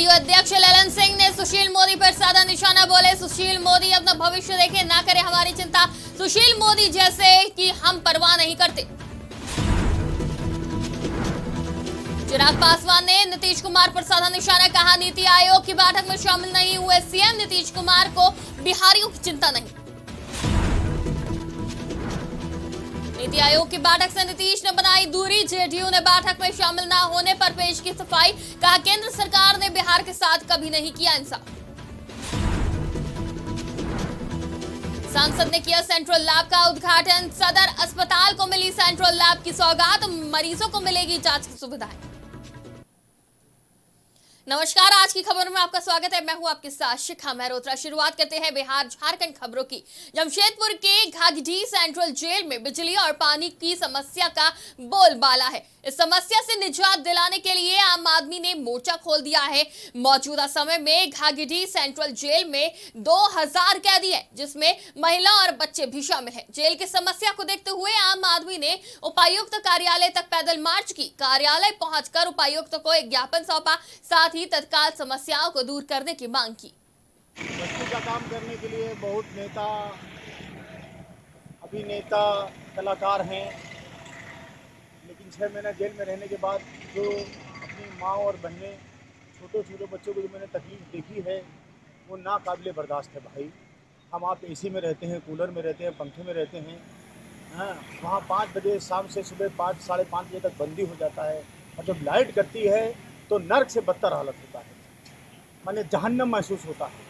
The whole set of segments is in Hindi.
जेडीयू अध्यक्ष ललन सिंह ने सुशील मोदी पर साधा निशाना, बोले सुशील मोदी अपना भविष्य देखें, ना करें हमारी चिंता। सुशील मोदी जैसे कि हम परवाह नहीं करते। चिराग पासवान ने नीतीश कुमार पर साधा निशाना, कहा नीति आयोग की बैठक में शामिल नहीं हुए सीएम, नीतीश कुमार को बिहारियों की चिंता नहीं। नीति आयोग की बैठक से नीतीश ने बनाई दूरी, जेडीयू ने बैठक में शामिल न होने पर पेश की सफाई, कहा केंद्र सरकार ने बिहार के साथ कभी नहीं किया इंसाफ। सांसद ने किया सेंट्रल लैब का उद्घाटन, सदर अस्पताल को मिली सेंट्रल लैब की सौगात, मरीजों को मिलेगी जांच की सुविधाएं। नमस्कार, आज की खबरों में आपका स्वागत है। मैं हूं आपके साथ शिखा मेहरोत्रा। शुरुआत करते हैं बिहार झारखंड खबरों की। जमशेदपुर के घाघडी सेंट्रल जेल में बिजली और पानी की समस्या का बोलबाला है। इस समस्या से निजात दिलाने के लिए आम आदमी ने मोर्चा खोल दिया है। मौजूदा समय में घाघडी सेंट्रल जेल में 2000 कैदी है, जिसमें महिला और बच्चे भी शामिल हैं। जेल की समस्या को देखते हुए आम आदमी ने उपायुक्त कार्यालय तक पैदल मार्च की। कार्यालय पहुंचकर उपायुक्त को एक ज्ञापन सौंपा, साथ ही तत्काल समस्याओं को दूर करने की मांग की। बस्ती का काम करने के लिए बहुत नेता, अभिनेता, कलाकार हैं, लेकिन 6 महीना जेल में रहने के बाद जो अपनी माँ और बहनें, छोटे छोटे बच्चों को जो मैंने तकलीफ देखी है, वो नाकाबिले बर्दाश्त है भाई। हम आप एसी में रहते हैं, कूलर में रहते हैं, पंखे में रहते हैं, हाँ, वहाँ 5 बजे शाम से सुबह 5 साढ़े 5 बजे तक बंदी हो जाता है, और जब लाइट कटती है तो नर्क से बदतर हालत होता है, माने जहन्नम महसूस होता है।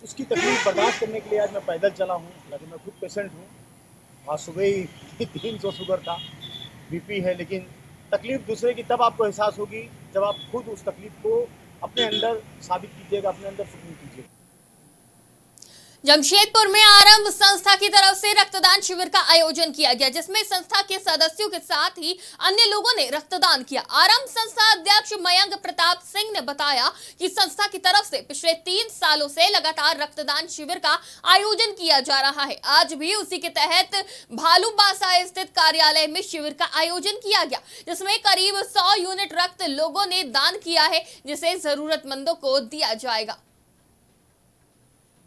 उसकी तकलीफ बर्दाश्त करने के लिए आज मैं पैदल चला हूँ, लेकिन मैं खुद पेशेंट हूँ। आज सुबह ही 300 शुगर था, बीपी है, लेकिन तकलीफ दूसरे की तब आपको एहसास होगी जब आप खुद उस तकलीफ को अपने अंदर साबित कीजिएगा, अपने अंदर सुकून कीजिएगा। जमशेदपुर में आरंभ संस्था की तरफ से रक्तदान शिविर का आयोजन किया गया, जिसमें संस्था के सदस्यों के साथ ही अन्य लोगों ने रक्तदान किया। आरंभ संस्था अध्यक्ष मयंक प्रताप सिंह ने बताया कि संस्था की तरफ से पिछले 3 सालों से लगातार रक्तदान शिविर का आयोजन किया जा रहा है। आज भी उसी के तहत भालूबासा स्थित कार्यालय में शिविर का आयोजन किया गया, जिसमें करीब 100 यूनिट रक्त लोगों ने दान किया है, जिसे जरूरतमंदों को दिया जाएगा।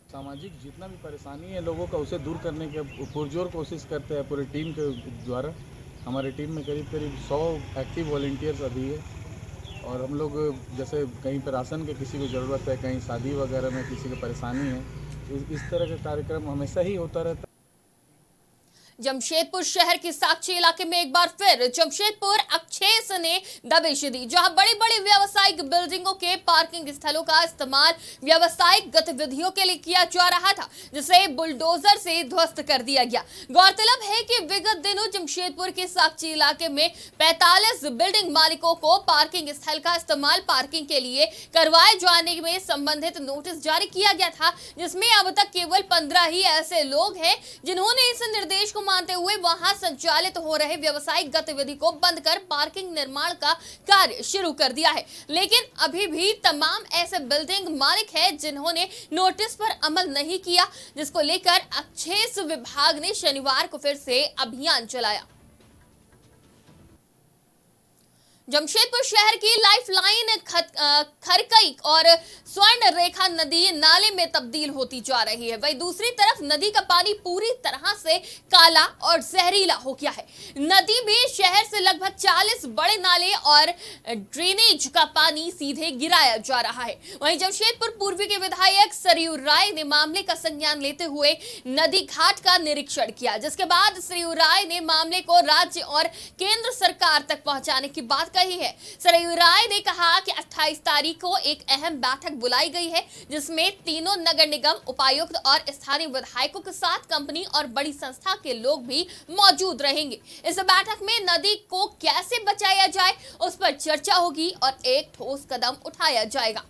सामाजिक जितना भी परेशानी है लोगों का, उसे दूर करने के पुरजोर कोशिश करते हैं पूरी टीम के द्वारा। हमारी टीम में करीब 100 एक्टिव वॉलंटियर्स अभी है, और हम लोग जैसे कहीं पर राशन की किसी को ज़रूरत है, कहीं शादी वगैरह में किसी को परेशानी है, इस तरह का कार्यक्रम हमेशा ही होता रहता है। जमशेदपुर शहर के साक्षी इलाके में एक बार फिर जमशेदपुर अक्षेस ने दबिश दी, जहां बड़ी बड़ी व्यावसायिक बिल्डिंगों के पार्किंग स्थलों का इस्तेमाल व्यावसायिक गतिविधियों के लिए किया जा रहा था, जिसे बुलडोजर से ध्वस्त कर दिया गया। गौरतलब है कि विगत दिनों जमशेदपुर के साक्षी इलाके में 45 बिल्डिंग मालिकों को पार्किंग स्थल का इस्तेमाल पार्किंग के लिए करवाए जाने में संबंधित नोटिस जारी किया गया था, जिसमें अब तक केवल 15 ही ऐसे लोग हैं जिन्होंने इस निर्देश को मानते हुए वहां संचालित हो रहे व्यावसायिक गतिविधि को बंद कर पार्किंग निर्माण का कार्य शुरू कर दिया है। लेकिन अभी भी तमाम ऐसे बिल्डिंग मालिक हैं जिन्होंने नोटिस पर अमल नहीं किया, जिसको लेकर अक्षेस विभाग ने शनिवार को फिर से अभियान चलाया। जमशेदपुर शहर की लाइफलाइन खरकई और स्वर्ण रेखा नदी नाले में तब्दील होती जा रही है। वहीं दूसरी तरफ नदी का पानी पूरी तरह से काला और जहरीला हो गया है। नदी में शहर से लगभग 40 बड़े नाले और ड्रेनेज का पानी सीधे गिराया जा रहा है। वहीं जमशेदपुर पूर्वी के विधायक सरयू राय ने मामले का संज्ञान लेते हुए नदी घाट का निरीक्षण किया, जिसके बाद सरयू राय ने मामले को राज्य और केंद्र सरकार तक पहुंचाने की बात कही है। सरयू राय ने कहा कि 28 तारीख को एक अहम बैठक बुलाई गई है, जिसमें तीनों नगर निगम, उपायुक्त और स्थानीय विधायकों के साथ कंपनी और बड़ी संस्था के लोग भी मौजूद रहेंगे। इस बैठक में नदी को कैसे बचाया जाए उस पर चर्चा होगी और एक ठोस कदम उठाया जाएगा।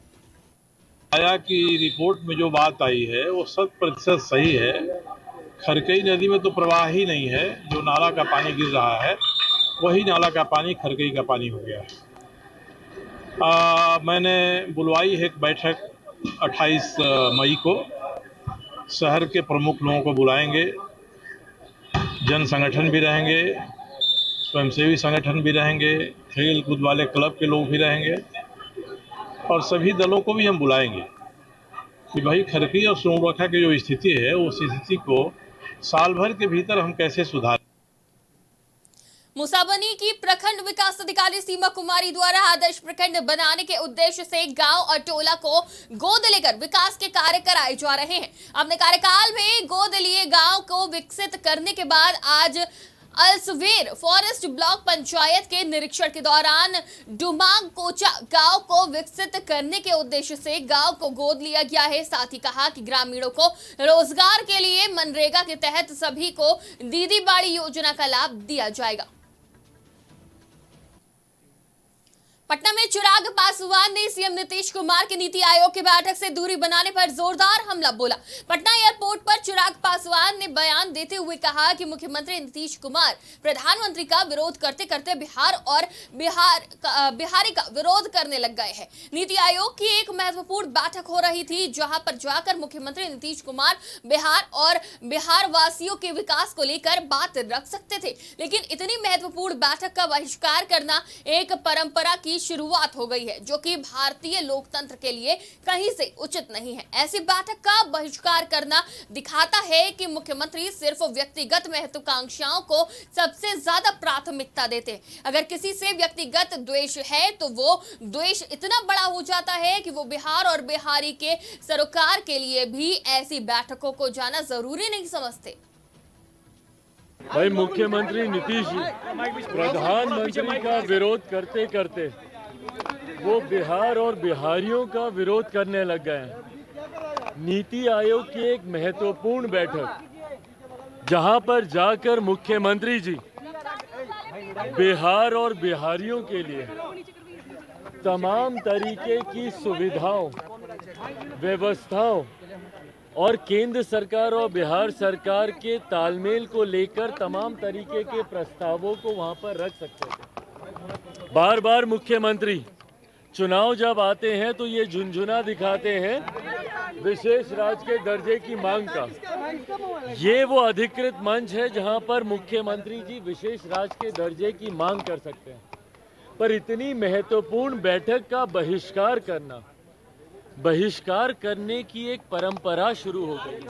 आया कि रिपोर्ट में जो बात आई है वो 100% सही है। खरकई नदी में तो प्रवाह ही नहीं है, जो नाला का पानी गिर रहा है वही नाला का पानी खरकई का पानी हो गया है। मैंने बुलवाई है एक बैठक 28 मई को। शहर के प्रमुख लोगों को बुलाएंगे, जन संगठन भी रहेंगे, स्वयंसेवी संगठन भी रहेंगे, खेल कूद वाले क्लब के लोग भी रहेंगे, और सभी दलों को भी हम बुलाएंगे कि भाई खरकी और सोनवर्षा की जो स्थिति है उस स्थिति को साल भर के भीतर हम कैसे सुधारें। मुसाबनी की प्रखंड विकास अधिकारी सीमा कुमारी द्वारा आदर्श प्रखंड बनाने के उद्देश्य से गांव और टोला को गोद लेकर विकास के कार्य कराए जा रहे हैं। अपने कार्यकाल में गोद लिए गांव को विकसित करने के बाद आज अलसवेर फॉरेस्ट ब्लॉक पंचायत के निरीक्षण के दौरान डुमांग कोचा गांव को विकसित करने के उद्देश्य से गांव को गोद लिया गया है। साथ ही कहा कि ग्रामीणों को रोजगार के लिए मनरेगा के तहत सभी को दीदी बाड़ी योजना का लाभ दिया जाएगा। पटना में चिराग पासवान ने सीएम नीतीश कुमार की नीति आयोग की बैठक से दूरी बनाने पर जोरदार हमला बोला। पटना एयरपोर्ट पर चिराग पासवान ने बयान देते हुए कहा कि मुख्यमंत्री नीतीश कुमार प्रधानमंत्री का विरोध करते करते बिहारी का विरोध करने लग गए हैं। नीति आयोग की एक महत्वपूर्ण बैठक हो रही थी जहां पर जाकर मुख्यमंत्री नीतीश कुमार बिहार और बिहार वासियों के विकास को लेकर बात रख सकते थे, लेकिन इतनी महत्वपूर्ण बैठक का बहिष्कार करना एक परंपरा की शुरुआत हो गई है जो कि भारतीय लोकतंत्र के लिए कहीं से उचित नहीं है। ऐसी बैठक का बहिष्कार करना दिखाता है कि मुख्यमंत्री सिर्फ व्यक्तिगत महत्वाकांक्षाओं को सबसे ज्यादा प्राथमिकता देते हैं। अगर किसी से व्यक्तिगत द्वेष है तो वो द्वेष इतना बड़ा हो जाता है कि वो बिहार और बिहारी के सरोकार के लिए भी ऐसी बैठकों को जाना जरूरी नहीं समझते। भाई मुख्यमंत्री नीतीश जी प्रधानमंत्री का विरोध करते करते वो बिहार और बिहारियों का विरोध करने लग गए हैं। नीति आयोग की एक महत्वपूर्ण बैठक जहां पर जाकर मुख्यमंत्री जी बिहार और बिहारियों के लिए तमाम तरीके की सुविधाओं, व्यवस्थाओं और केंद्र सरकार और बिहार सरकार के तालमेल को लेकर तमाम तरीके के प्रस्तावों को वहां पर रख सकते थे। बार बार मुख्यमंत्री चुनाव जब आते हैं तो ये झुनझुना दिखाते हैं विशेष राज्य के दर्जे की मांग का। ये वो अधिकृत मंच है जहां पर मुख्यमंत्री जी विशेष राज्य के दर्जे की मांग कर सकते हैं, पर इतनी महत्वपूर्ण बैठक का बहिष्कार करने की एक परंपरा शुरू हो गई।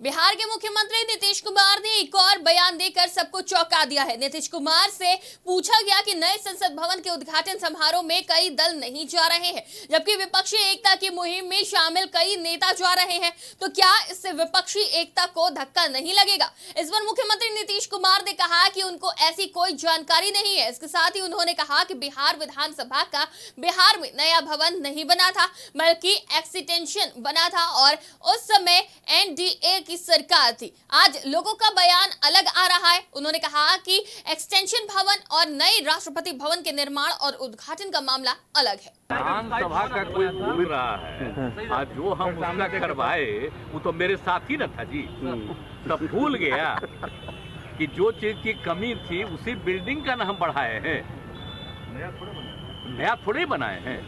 बिहार के मुख्यमंत्री नीतीश कुमार ने एक और बयान देकर सबको चौंका दिया है। नीतीश कुमार से पूछा गया कि नए संसद भवन के उद्घाटन समारोह में कई दल नहीं जा रहे हैं, जबकि विपक्षी एकता की मुहिम में शामिल कई नेता जा रहे हैं, तो क्या इससे विपक्षी एकता को धक्का नहीं लगेगा? इस पर मुख्यमंत्री नीतीश कुमार ने कहा कि उनको ऐसी कोई जानकारी नहीं है। इसके साथ ही उन्होंने कहा कि बिहार विधानसभा का बिहार में नया भवन नहीं बना था, बल्कि एक्सटेंशन बना था और उस समय एनडीए की सरकार थी। आज लोगों का बयान अलग आ रहा है। उन्होंने कहा कि एक्सटेंशन भवन और नए राष्ट्रपति भवन के निर्माण और उद्घाटन का मामला अलग है। विधानसभा का कोई भूल रहा है। आज जो हम उसका करवाए वो तो मेरे साथ ही न था जी, तब भूल गया कि जो चीज की कमी थी उसी बिल्डिंग का ना हम बढ़ाए हैं, नया थोड़े बनाए हैं,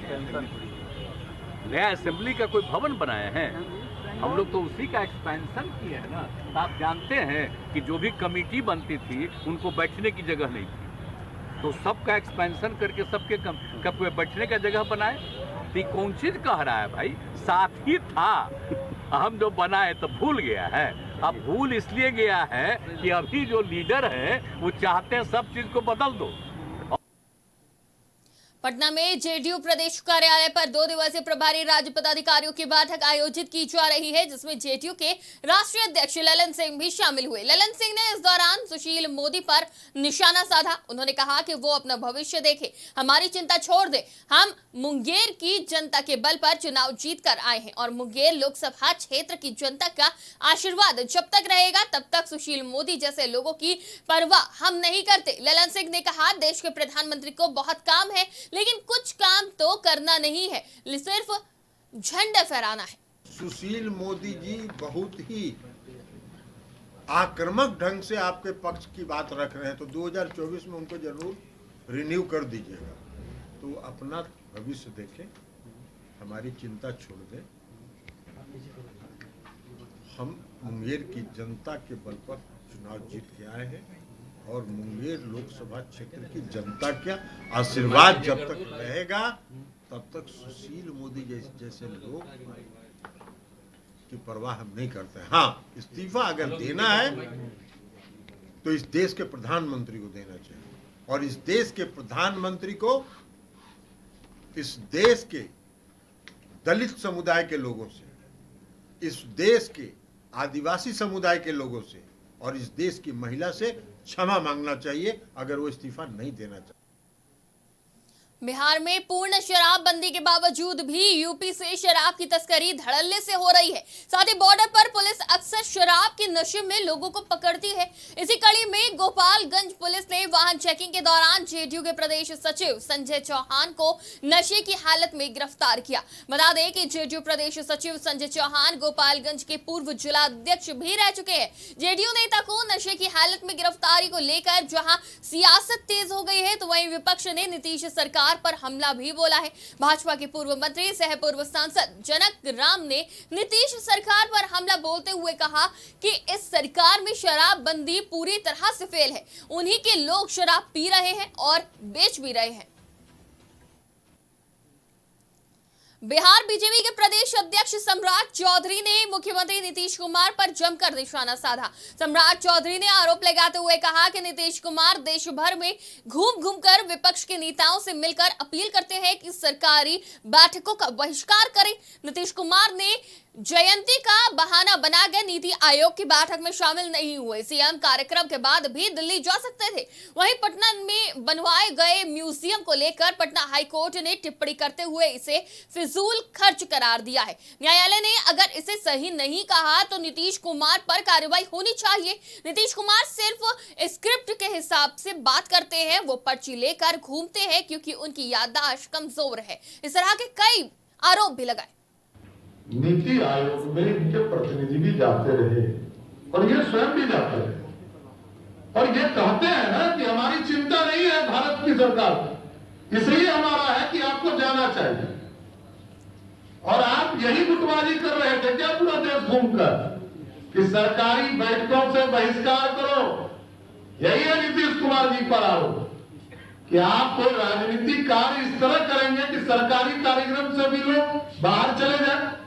नया असेंबली का कोई भवन बनाए हैं। हम लोग तो उसी का एक्सपेंशन किए हैं ना। आप जानते हैं कि जो भी कमेटी बनती थी उनको बैठने की जगह नहीं थी, तो सबका एक्सपेंशन करके सबके कब बैठने का जगह बनाए। तो कौन चीज कह रहा है भाई, साथ ही था। हम जो बनाए तो भूल गया है। अब भूल इसलिए गया है कि अभी जो लीडर है वो चाहते हैं सब चीज को बदल दो। पटना में जेडीयू प्रदेश कार्यालय पर 2 दिवसीय प्रभारी राज्य पदाधिकारियों की बैठक आयोजित की जा रही है, जिसमें जेडीयू के राष्ट्रीय अध्यक्ष ललन सिंह भी शामिल हुए। ललन सिंह ने इस दौरान सुशील मोदी पर निशाना साधा। उन्होंने कहा कि वो अपना भविष्य देखे, हमारी चिंता छोड़ दे। हम मुंगेर की जनता के बल पर चुनाव जीत कर आए हैं और मुंगेर लोकसभा क्षेत्र की जनता का आशीर्वाद जब तक रहेगा तब तक सुशील मोदी जैसे लोगों की परवाह हम नहीं करते। ललन सिंह ने कहा, देश के प्रधानमंत्री को बहुत काम है, लेकिन कुछ काम तो करना नहीं है, सिर्फ झंडा फहराना है। सुशील मोदी जी बहुत ही आक्रामक ढंग से आपके पक्ष की बात रख रहे हैं, तो 2024 में उनको जरूर रिन्यू कर दीजिएगा। तो अपना भविष्य देखें, हमारी चिंता छोड़ दें। हम मुंगेर की जनता के बल पर चुनाव जीत के आए हैं और मुंगेर लोकसभा क्षेत्र की जनता का आशीर्वाद जब तक रहेगा तब तक सुशील मोदी जैसे लोग की परवाह हम नहीं करते। हाँ, इस्तीफा अगर देना है तो इस देश के प्रधानमंत्री को देना चाहिए, और इस देश के प्रधानमंत्री को इस देश के दलित समुदाय के लोगों से, इस देश के आदिवासी समुदाय के लोगों से और इस देश की महिला से क्षमा मांगना चाहिए अगर वो इस्तीफा नहीं देना चाहते। बिहार में पूर्ण शराबबंदी के बावजूद भी यूपी से शराब की तस्करी धड़ल्ले से हो रही है। साथ ही बॉर्डर पर पुलिस अक्सर शराब के नशे में लोगों को पकड़ती है। इसी कड़ी में गोपालगंज पुलिस ने वाहन चेकिंग के दौरान जेडीयू के प्रदेश सचिव संजय चौहान को नशे की हालत में गिरफ्तार किया। बता दें कि जेडीयू प्रदेश सचिव संजय चौहान गोपालगंज के पूर्व जिला अध्यक्ष भी रह चुके हैं। जेडीयू नेता को नशे की हालत में गिरफ्तारी को लेकर जहां सियासत तेज हो गई है, तो वहीं विपक्ष ने नीतीश सरकार पर हमला भी बोला है। भाजपा के पूर्व मंत्री सह पूर्व सांसद जनक राम ने नीतीश सरकार पर हमला बोलते हुए कहा कि इस सरकार में शराबबंदी पूरी तरह से फेल है। उन्हीं के लोग शराब पी रहे हैं और बेच भी रहे हैं। बिहार बीजेपी के प्रदेश अध्यक्ष सम्राट चौधरी ने मुख्यमंत्री नीतीश कुमार पर जमकर निशाना साधा। सम्राट चौधरी ने आरोप लगाते हुए कहा कि नीतीश कुमार देश भर में घूम घूमकर विपक्ष के नेताओं से मिलकर अपील करते हैं कि सरकारी बैठकों का बहिष्कार करें। नीतीश कुमार ने जयंती का बहाना बनाकर नीति आयोग की बैठक में शामिल नहीं हुए। सीएम कार्यक्रम के बाद भी दिल्ली जा सकते थे। वहीं पटना में बनवाए गए म्यूजियम को लेकर पटना हाईकोर्ट ने टिप्पणी करते हुए इसे फिजूल खर्च करार दिया है। न्यायालय ने अगर इसे सही नहीं कहा तो नीतीश कुमार पर कार्रवाई होनी चाहिए। नीतीश कुमार सिर्फ स्क्रिप्ट के हिसाब से बात करते हैं, वो पर्ची लेकर घूमते हैं क्योंकि उनकी याददाश्त कमजोर है। इस तरह के कई आरोप भी लगाए। नीति आयोग में इनके प्रतिनिधि भी जाते रहे और ये स्वयं भी जाते रहे और ये कहते हैं ना कि हमारी चिंता नहीं है भारत की सरकार को, इसलिए हमारा है कि आपको जाना चाहिए। और आप यही गुटबाजी कर रहे थे क्या पूरा देश घूमकर कि सरकारी बैठकों से बहिष्कार करो? यही है नीतीश कुमार जी पर आरोप कि आप कोई राजनीतिक कार्य इस तरह करेंगे कि सरकारी कार्यक्रम से भी लोग बाहर चले जाए।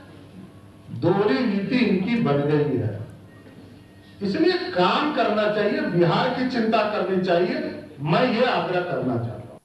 दोहरी नीति इनकी बन गई है, इसलिए काम करना चाहिए, बिहार की चिंता करनी चाहिए। मैं ये आग्रह करना चाहता हूं।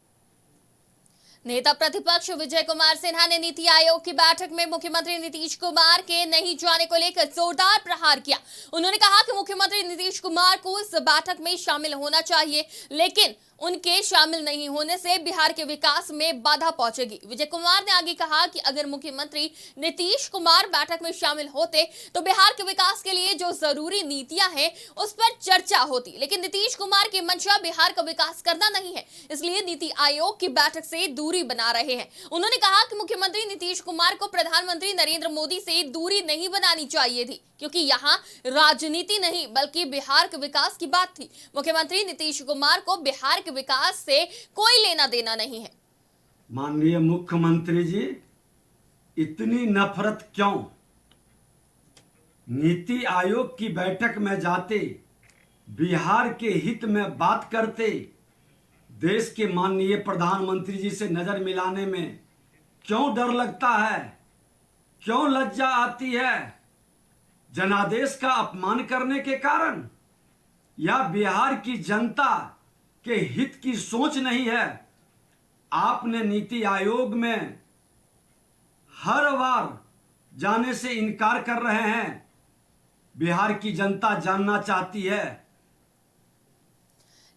नेता प्रतिपक्ष विजय कुमार सिन्हा ने नीति आयोग की बैठक में मुख्यमंत्री नीतीश कुमार के नहीं जाने को लेकर जोरदार प्रहार किया। उन्होंने कहा कि मुख्यमंत्री नीतीश कुमार को इस बैठक में शामिल होना चाहिए, लेकिन उनके शामिल नहीं होने से बिहार के विकास में बाधा पहुंचेगी। विजय कुमार ने आगे कहा कि अगर मुख्यमंत्री नीतीश कुमार बैठक में शामिल होते तो बिहार के विकास के लिए जो जरूरी नीतियां हैं उस पर चर्चा होती, लेकिन नीतीश कुमार की मंशा बिहार का विकास करना नहीं है, इसलिए नीति आयोग की बैठक से दूरी बना रहे हैं। उन्होंने कहा कि मुख्यमंत्री नीतीश कुमार को प्रधानमंत्री नरेंद्र मोदी से दूरी नहीं बनानी चाहिए थी, क्योंकि यहाँ राजनीति नहीं बल्कि बिहार के विकास की बात थी। मुख्यमंत्री नीतीश कुमार को बिहार के विकास से कोई लेना देना नहीं है। माननीय मुख्यमंत्री जी, इतनी नफरत क्यों? नीति आयोग की बैठक में जाते, बिहार के हित में बात करते, देश के माननीय प्रधानमंत्री जी से नजर मिलाने में क्यों डर लगता है? क्यों लज्जा आती है? जनादेश का अपमान करने के कारण या बिहार की जनता के हित की सोच नहीं है? आपने नीति आयोग में हर बार जाने से इनकार कर रहे हैं। बिहार की जनता जानना चाहती है।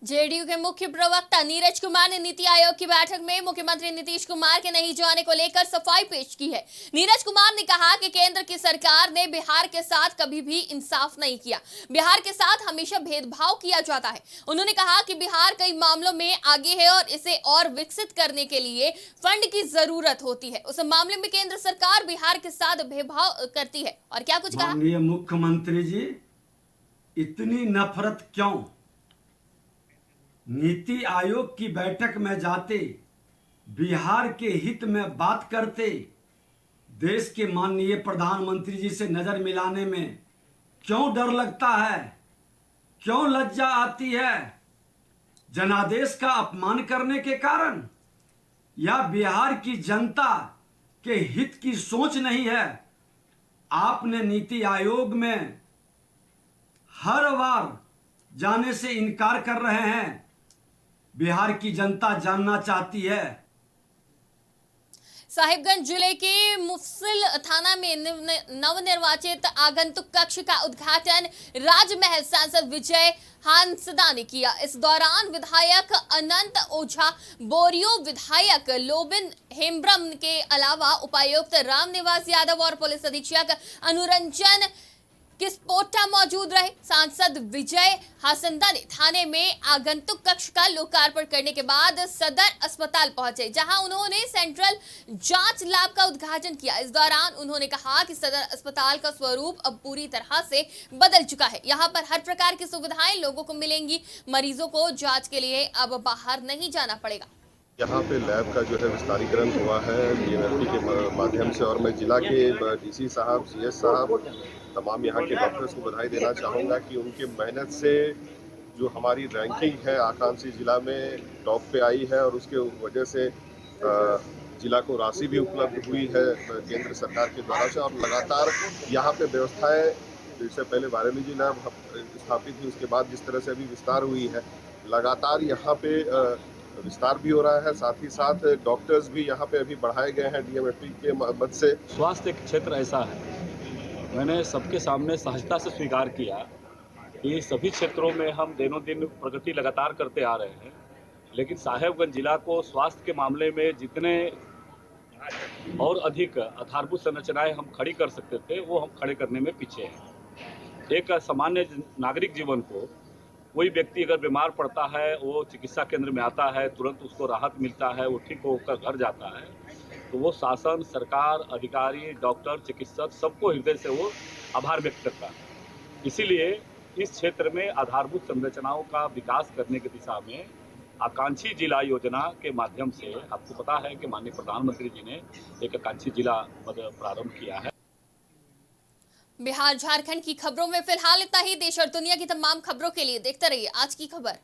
जेडीयू के मुख्य प्रवक्ता नीरज कुमार ने नीति आयोग की बैठक में मुख्यमंत्री नीतीश कुमार के नहीं जाने को लेकर सफाई पेश की है। नीरज कुमार ने कहा कि केंद्र की सरकार ने बिहार के साथ कभी भी इंसाफ नहीं किया, बिहार के साथ हमेशा भेदभाव किया जाता है। उन्होंने कहा कि बिहार कई मामलों में आगे है और इसे और विकसित करने के लिए फंड की जरूरत होती है। उस मामले में केंद्र सरकार बिहार के साथ भेदभाव करती है। और क्या कुछ कहा? माननीय मुख्यमंत्री जी, इतनी नफरत क्यों? नीति आयोग की बैठक में जाते, बिहार के हित में बात करते, देश के माननीय प्रधानमंत्री जी से नजर मिलाने में क्यों डर लगता है? क्यों लज्जा आती है? जनादेश का अपमान करने के कारण या बिहार की जनता के हित की सोच नहीं है। आपने नीति आयोग में हर बार जाने से इनकार कर रहे हैं। बिहार की जनता जानना चाहती है। साहिबगंज जिले के मुफस्सिल थाना में नवनिर्वाचित आगंतुक कक्ष का उद्घाटन राजमहल सांसद विजय हांसदा ने किया। इस दौरान विधायक अनंत ओझा, बोरियो विधायक लोबिन हेम्ब्रम के अलावा उपायुक्त रामनिवास यादव और पुलिस अधीक्षक अनुरंजन किस्पोटा मौजूद रहे। सांसद विजय हांसदा ने थाने में आगंतुक कक्ष का लोकार्पण करने के बाद सदर अस्पताल पहुंचे, जहां उन्होंने सेंट्रल जांच लैब का उद्घाटन किया। इस दौरान उन्होंने कहा कि सदर अस्पताल का स्वरूप अब पूरी तरह से बदल चुका है। यहां पर हर प्रकार की सुविधाएं लोगों को मिलेंगी। मरीजों को जांच के लिए अब बाहर नहीं जाना पड़ेगा। यहाँ पे लैब का जो है विस्तारीकरण हुआ है DMFT के माध्यम से, और मैं जिला के DC साहब, CS साहब, तमाम यहाँ के डॉक्टर्स को बधाई देना चाहूँगा कि उनके मेहनत से जो हमारी रैंकिंग है आकांक्षी जिला में टॉप पे आई है, और उसके वजह से जिला को राशि भी उपलब्ध हुई है केंद्र सरकार के द्वारा से। और लगातार यहाँ पे व्यवस्थाएं, इससे पहले बारेली लैब स्थापित हुई, उसके बाद जिस तरह से अभी विस्तार हुई है, लगातार यहाँ पे विस्तार भी हो रहा है। साथ ही साथ डॉक्टर्स भी यहाँ पे अभी बढ़ाए गए हैं DMFT के मदद से। स्वास्थ्य क्षेत्र ऐसा है, मैंने सबके सामने सहजता से स्वीकार किया कि सभी क्षेत्रों में हम दिनों दिन प्रगति लगातार करते आ रहे हैं, लेकिन साहेबगंज जिला को स्वास्थ्य के मामले में जितने और अधिक आधारभूत संरचनाएं हम खड़ी कर सकते थे, वो हम खड़े करने में पीछे हैं। एक सामान्य नागरिक जीवन को, कोई व्यक्ति अगर बीमार पड़ता है, वो चिकित्सा केंद्र में आता है, तुरंत उसको राहत मिलता है, वो ठीक होकर घर जाता है, तो वो शासन, सरकार, अधिकारी, डॉक्टर, चिकित्सक सबको हृदय से वो आभार व्यक्त करता है। इसीलिए इस क्षेत्र में आधारभूत संरचनाओं का विकास करने की दिशा में आकांक्षी जिला योजना के माध्यम से, आपको पता है कि माननीय प्रधानमंत्री जी ने एक आकांक्षी जिला प्रारंभ किया है। बिहार झारखंड की खबरों में फिलहाल इतना ही। देश और दुनिया की तमाम खबरों के लिए देखते रहिए आज की खबर।